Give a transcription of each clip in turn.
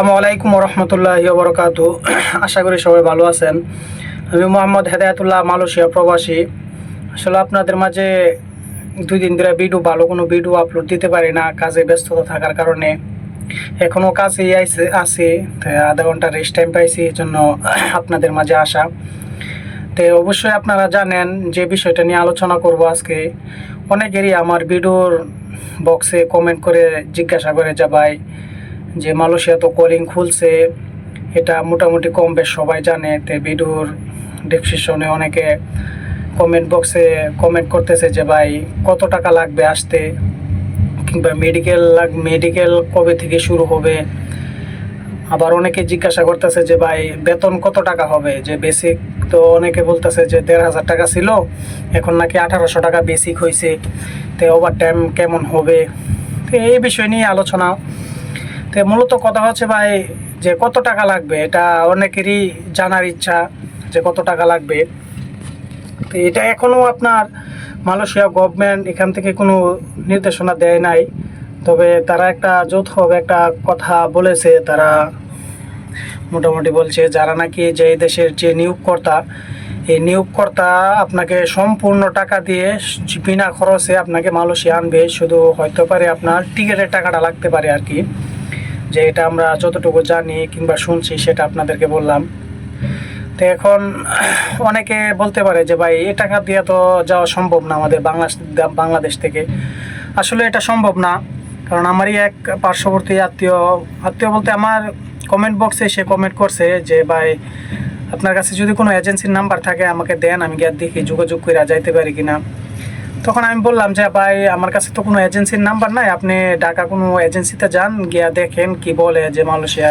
আসসালামু আলাইকুম রহমতুল্লাহি ওয়া বারাকাতুহু। আশা করি সবাই ভালো আছেন। আমি মোহাম্মদ হেদায়েতুল্লাহ, মালয়েশিয়া প্রবাসী। আসলে আপনাদের মাঝে 2 দিন ধরে ভালো কোনো ভিডিও আপলোড দিতে পারি না, কাজে ব্যস্ততা থাকার কারণে। এখনও কাজেই আছি, তাই আধা ঘন্টা রেস্ট টাইম পাইছি, এই জন্য আপনাদের মাঝে আসা। তো অবশ্যই আপনারা জানেন যে বিষয়টা নিয়ে আলোচনা করব আজকে। অনেকেরই আমার ভিডিওর বক্সে কমেন্ট করে জিজ্ঞাসা করে যে ভাই, যে মালয়েশিয়া তো কলিং খুলছে, এটা মোটামুটি কম বেশ সবাই জানে। তো ভিডিওর ডেসক্রিপশনে অনেকে কমেন্ট বক্সে কমেন্ট করতেছে যে ভাই কত টাকা লাগবে আসতে, কিংবা মেডিকেল কবে থেকে শুরু হবে। আবার অনেকে জিজ্ঞাসা করতেছে যে ভাই বেতন কত টাকা হবে, যে বেসিক তো অনেকে বলতেছে যে 1,500 টাকা ছিল, এখন নাকি 1800 টাকা বেসিক হয়েছে। তো ওভার টাইম কেমন হবে, তো এই বিষয় নিয়ে আলোচনা। তো মূলত কথা হচ্ছে ভাই, যে কত টাকা লাগবে এটা অনেকেরই জানার ইচ্ছা, যে কত টাকা লাগবে। তো এটা এখনও আপনার মালয়েশিয়া গভর্নমেন্ট এখান থেকে কোনো নির্দেশনা দেয় নাই। তবে তারা একটা যৌথভাবে একটা কথা বলেছে। তারা মোটামুটি বলছে যারা নাকি যে দেশের যে নিয়োগকর্তা, এই নিয়োগকর্তা আপনাকে সম্পূর্ণ টাকা দিয়ে বিনা খরচে আপনাকে মালয়েশিয়া আনবে। শুধু হয়তো পারে আপনার টিকিটের টাকাটা লাগতে পারে আর কি, যে এটা আমরা যতটুকু জানি কিংবা শুনছি সেটা আপনাদেরকে বললাম। তো এখন অনেকে বলতে পারে যে ভাই এ টাকা দিয়ে তো যাওয়া সম্ভব না আমাদের বাংলাদেশ থেকে। আসলে এটা সম্ভব না, কারণ আমারই এক পার্শ্ববর্তী আত্মীয় বলতে আমার কমেন্ট বক্সে সে কমেন্ট করছে যে ভাই আপনার কাছে যদি কোনো এজেন্সির নাম্বার থাকে আমাকে দেন, আমি গিয়ে দেখি যোগাযোগ করে যাইতে পারি কিনা। তখন আমি বললাম যে ভাই আমার কাছে তো কোনো এজেন্সির নাম্বার নাই, আপনি ঢাকা কোনো এজেন্সিতে যান, গিয়া দেখেন কি বলে, যে মালয়েশিয়া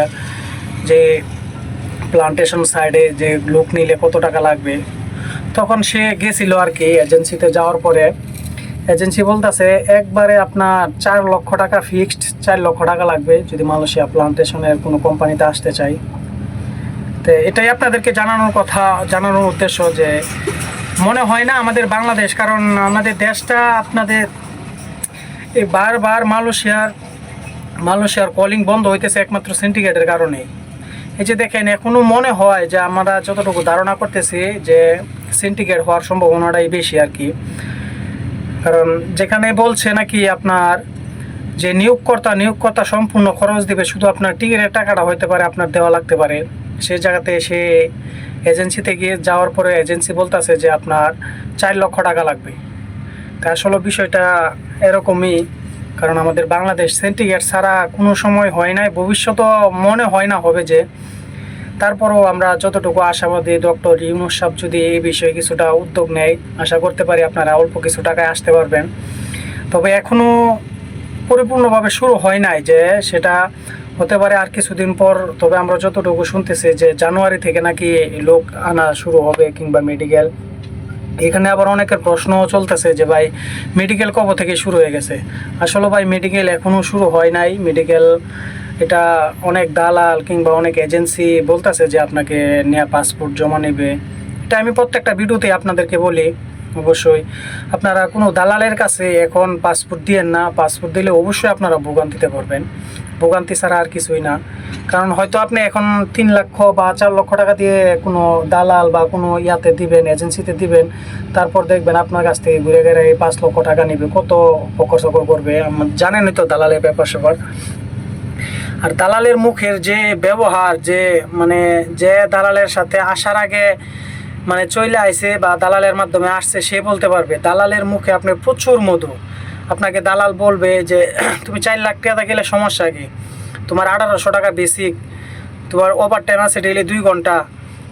যে প্লান্টেশন সাইডে যে লোক নিলে কত টাকা লাগবে। তখন সে গেছিল আর কি এজেন্সিতে। যাওয়ার পরে এজেন্সি বলতেছে একবারে আপনার 4 লক্ষ টাকা ফিক্সড, 4 লক্ষ টাকা লাগবে যদি মালয়েশিয়া প্লান্টেশনের কোনো কোম্পানিতে আসতে চাই। তো এটাই আপনাদেরকে জানানোর উদ্দেশ্য, যে মনে হয় না আমাদের বাংলাদেশ, কারণ আমাদের দেশটা আপনাদের এই বারবার মালয়েশিয়ার কলিং বন্ধ হইতেছে একমাত্র সিন্ডিকেটের কারণে। এই যে দেখেন, এখনও মনে হয় যে আমরা যতটুকু ধারণা করতেছি যে সিন্ডিকেট হওয়ার সম্ভাবনাটাই বেশি আর কি। কারণ যেখানে বলছে নাকি আপনার যে নিয়োগকর্তা সম্পূর্ণ খরচ দিবে, শুধু আপনার টিকিটের টাকাটা হইতে পারে আপনার দেওয়া লাগতে পারে। সেই জায়গাতে সে এজেন্সিতে গিয়ে যাওয়ার পরে এজেন্সি বলতেছে যে আপনার 4 লক্ষ টাকা লাগবে। তা আসলে বিষয়টা এরকমই, কারণ আমাদের বাংলাদেশ সিন্ডিকেট ছাড়া কোনো সময় হয় নাই, ভবিষ্যতেও মনে হয় না হবে। যে তারপরও আমরা যতটুকু আশাবাদী, ডক্টর ইউনূস সাহেব যদি এই বিষয়ে কিছুটা উদ্যোগ নেয়, আশা করতে পারি আপনারা অল্প কিছু টাকায় আসতে পারবেন। তবে এখনও পরিপূর্ণভাবে শুরু হয় নাই, যে সেটা হতে পারে আর কিছুদিন পর। তবে আমরা যতটুকু শুনতেছি যে জানুয়ারি থেকে নাকি লোক আনা শুরু হবে, কিংবা মেডিকেল। এখানে আবার অনেকের প্রশ্নও চলতেছে যে ভাই মেডিকেল কবে থেকে শুরু হয়ে গেছে। আসলে ভাই মেডিকেল এখনও শুরু হয় নাই। মেডিকেল এটা অনেক দালাল কিংবা অনেক এজেন্সি বলতেছে যে আপনাকে নেওয়া পাসপোর্ট জমা নেবে। এটা আমি প্রত্যেকটা ভিডিওতে আপনাদেরকে বলি। অবশ্যই আপনারা কোনো দালালের কাছে এখন পাসপোর্ট দিয়েন না। পাসপোর্ট দিলে অবশ্যই আপনারা ভোগান্তিতে পড়বেন, ভোগান্তি ছাড়া আর কিছুই না। কারণ হয়তো আপনি এখন 3 লক্ষ বা 4 লক্ষ টাকা দিয়ে কোনো দালাল বা কোনো ইয়াতে দিবেন, এজেন্সিতে দিবেন, তারপর দেখবেন আপনার কাছ থেকে ঘুরে ঘুরে 5 লক্ষ টাকা নেবে, কত ফকর করবে। জানেনই তো দালালের ব্যাপার স্যাপার। আর দালালের মুখের যে ব্যবহার, যে দালালের সাথে আসার আগে চলে আইছে বা দালালের মাধ্যমে আসছে, সে বলতে পারবে। দালালের মুখে আপনার প্রচুর মধু। আপনাকে দালাল বলবে যে তুমি 4 লাখ টাকা গেলে সমস্যা কি, তোমার 1800 টাকা বেসিক, তোমার ওভার টাইম আছে ডেইলি 2 ঘন্টা,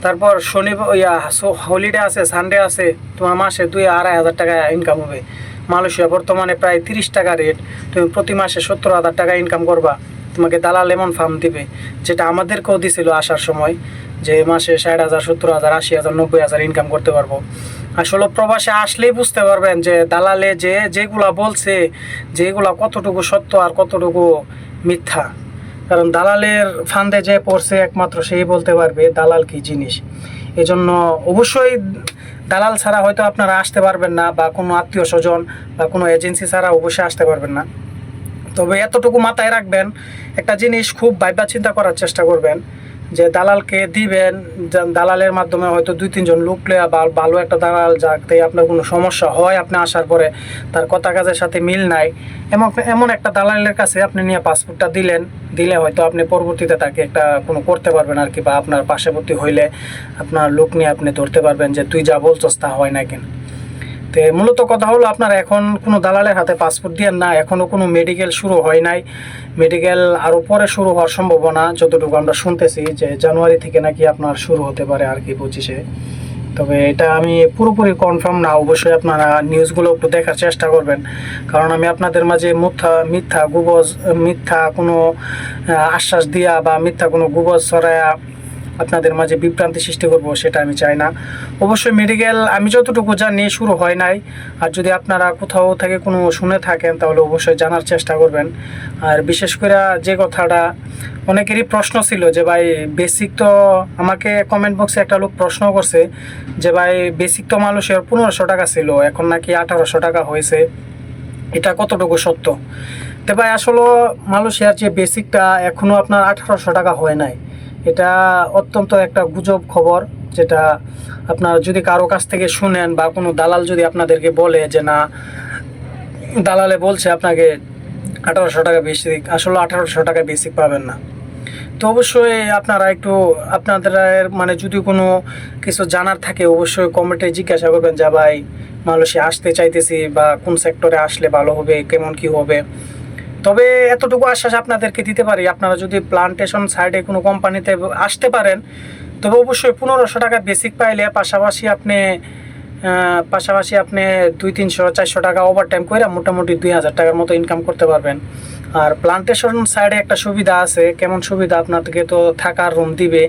তারপর হলিডে আছে, সানডে আছে, তোমার মাসে 2-2.5 টাকা ইনকাম হবে। মালয়েশিয়া বর্তমানে প্রায় 30 টাকা রেট, তুমি প্রতি মাসে 70,000 টাকা ইনকাম করবা। তোমাকে দালাল এমন ফার্ম দিবে, যেটা আমাদেরকেও দিছিল আসার সময়, যে মাসে 60,000, 70,000, 80,000, 90,000 ইনকাম করতে পারবো। আসলে প্রবাসে আসলেই বুঝতে পারবেন যে দালালে যেগুলা বলছে, যেগুলা কতটুকু সত্য আর কতটুকু মিথ্যা। কারণ দালালের ফান্দে যে পড়ছে একমাত্র সেই বলতে পারবে দালাল কি জিনিস। এজন্য অবশ্যই দালাল ছাড়া হয়তো আপনারা আসতে পারবেন না, বা কোনো আত্মীয় স্বজন বা কোনো এজেন্সি ছাড়া অবশ্যই আসতে পারবেন না। তবে এতটুকু মাথায় রাখবেন, একটা জিনিস খুব ভাবনা চিন্তা করার চেষ্টা করবেন যে দালালকে দিবেন, দালালের মাধ্যমে হয়তো 2-3 জন লোক লয়া বা ভালো একটা দালাল, যাতে আপনার কোনো সমস্যা হয় আপনি আসার পরে তার কথা কাজের সাথে মিল নাই, এমন একটা দালালের কাছে আপনি নিয়ে পাসপোর্টটা দিলে হয়তো আপনি পরবর্তীতে তাকে একটা কোনো করতে পারবেন আর কি, বা আপনার পার্শ্ববর্তী হইলে আপনার লোক নিয়ে আপনি ধরতে পারবেন যে তুই যা বলছস তা হয় না কেন। তো মূলত কথা হলো, আপনারা এখন কোনো দালালের হাতে পাসপোর্ট দিয়ে না, এখনও কোনো মেডিকেল শুরু হয় নাই। মেডিকেল আরও পরে শুরু হওয়ার সম্ভাবনা, যতটুকু আমরা শুনতেছি যে জানুয়ারি থেকে নাকি আপনার শুরু হতে পারে আর কি 25-এ। তবে এটা আমি পুরোপুরি কনফার্ম না, অবশ্যই আপনারা নিউজগুলো একটু দেখার চেষ্টা করবেন, কারণ আমি আপনাদের মাঝে মিথ্যা কোনো আশ্বাস দিয়া বা মিথ্যা কোনো গুবজ ছড়ায়া আপনাদের মাঝে বিভ্রান্তি সৃষ্টি করব, সেটা আমি চাই না। অবশ্যই মেডিকেল আমি যতটুকু জানি শুরু হয় নাই, আর যদি আপনারা কোথাও থেকে কোনো শুনে থাকেন তাহলে অবশ্যই জানার চেষ্টা করবেন। আর বিশেষ করে যে কথাটা অনেকেরই প্রশ্ন ছিল যে ভাই বেসিক তো, আমাকে কমেন্ট বক্সে একটা লোক প্রশ্ন করছে যে ভাই বেসিক তো মালয়েশিয়ার 1500 টাকা ছিল, এখন নাকি 1800 টাকা হয়েছে, এটা কতটুকু সত্য? তো ভাই আসলে মালয়েশিয়ার যে বেসিকটা এখনও আপনার 1800 টাকা হয় নাই, এটা অত্যন্ত একটা গুজব খবর, যেটা আপনার যদি কারো কাছ থেকে শুনেন বা কোনো দালাল যদি আপনাদেরকে বলে যে না, দালালে বলছে আপনাকে 1800 টাকা বেসিক, আসলে 1800 টাকা বেসিক পাবেন না। তো অবশ্যই আপনারা একটু আপনাদের মানে যদি কোনো কিছু জানার থাকে অবশ্যই কমেন্টে জিজ্ঞাসা করবেন যে ভাই মালয়েশিয়া আসতে চাইতেছি, বা কোন সেক্টরে আসলে ভালো হবে, কেমন কি হবে। তবে এতটুকু আশ্বাস আপনাদেরকে দিতে পারি, আপনারা যদি প্লান্টেশন সাইডে কোনো কোম্পানিতে আসতে পারেন, তবে অবশ্যই 1500 টাকা বেসিক পাইলে পাশাপাশি আপনি 200-300-400 টাকা ওভার টাইম করে মোটামুটি 2000 টাকার মতো ইনকাম করতে পারবেন। আর প্লান্টেশন সাইডে একটা সুবিধা আছে, কেমন সুবিধা, আপনাদেরকে তো থাকার রুম দিবে।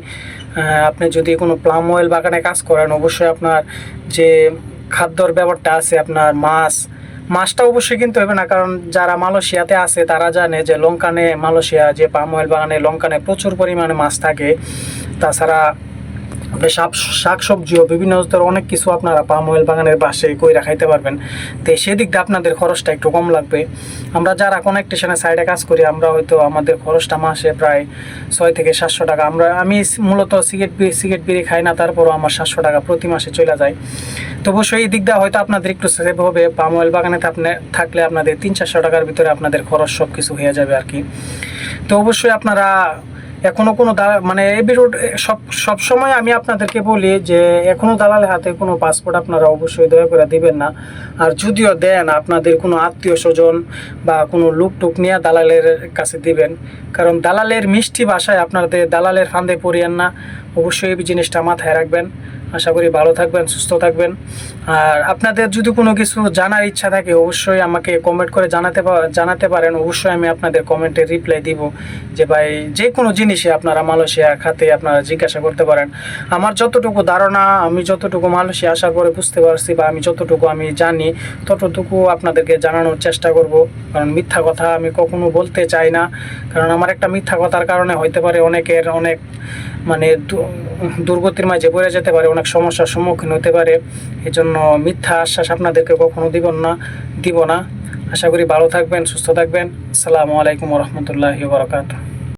আপনি যদি কোনো প্লাম অয়েল বাগানে কাজ করেন, অবশ্যই আপনার যে খাদ্যর ব্যাপারটা আছে, আপনার মাছটা অবশ্যই কিনতে হবে না, কারণ যারা মালয়েশিয়াতে আছে তারা জানে যে লঙ্কানে, মালয়েশিয়া যে পাম অয়েল বাগানে লঙ্কানে প্রচুর পরিমাণে মাছ থাকে। তাছাড়া শাকসবজিও বিভিন্ন ধরনের অনেক কিছু আপনারা পাম অয়েল বাগানের বাসে কইরা খাইতে পারবেন। তো সেদিক দিয়ে আপনাদের খরচটা একটু কম লাগবে। আমরা যারা কনেকটেশনের সাইডে কাজ করি, আমরা হয়তো আমাদের খরচটা মাসে প্রায় 600-700 টাকা। আমি মূলত সিগারেট বিড়ি খাই না, তারপরও আমার 700 টাকা প্রতি মাসে চলে যায়। তো অবশ্যই এই দিক দিয়ে হয়তো আপনাদের একটু সেভ হবে। পাম অয়েল বাগানে থাকলে আপনাদের 300-400 টাকার ভিতরে আপনাদের খরচ সব কিছু হয়ে যাবে আর কি। তো অবশ্যই আপনারা এখনও কোনো মানে এই বিরোধ সব সময় আমি আপনাদেরকে বলি যে এখনও দালালের হাতে কোনো পাসপোর্ট আপনারা অবশ্যই দয়া করে দিবেন না। আর যদিও দেন, আপনাদের কোনো আত্মীয় স্বজন বা কোনো লোক নিয়ে দালালের কাছে দিবেন, কারণ দালালের মিষ্টি ভাষায় আপনাদের দালালের ফান্দে পড়িয়েন না। অবশ্যই এই জিনিসটা মাথায় রাখবেন। আশা করি ভালো থাকবেন, সুস্থ থাকবেন। আর আপনাদের যদি কোনো কিছু জানার ইচ্ছা থাকে অবশ্যই আমাকে কমেন্ট করে জানাতে পারেন। অবশ্যই আমি আপনাদের কমেন্টে রিপ্লাই দিব যে ভাই যে কোনো জিনিসে আপনারা মালয়েশিয়া খাতে আপনারা জিজ্ঞাসা করতে পারেন। আমার যতটুকু ধারণা, আমি যতটুকু মালয়েশিয়া আসার পরে বুঝতে পারছি বা আমি যতটুকু আমি জানি ততটুকু আপনাদেরকে জানানোর চেষ্টা করব। কারণ মিথ্যা কথা আমি কখনো বলতে চাই না, কারণ আমার একটা মিথ্যা কথার কারণে হইতে পারে অনেকের অনেক মানে দুর্গতির মাঝে পড়ে যেতে পারে, অনেক সমস্যার সম্মুখীন হতে পারে। এই জন্য মিথ্যা আশ্বাস আপনাদেরকে কখনো দিব না। আশা করি ভালো থাকবেন, সুস্থ থাকবেন। আসসালামু আলাইকুম ওয়া রাহমাতুল্লাহি ওয়া বারাকাতুহু।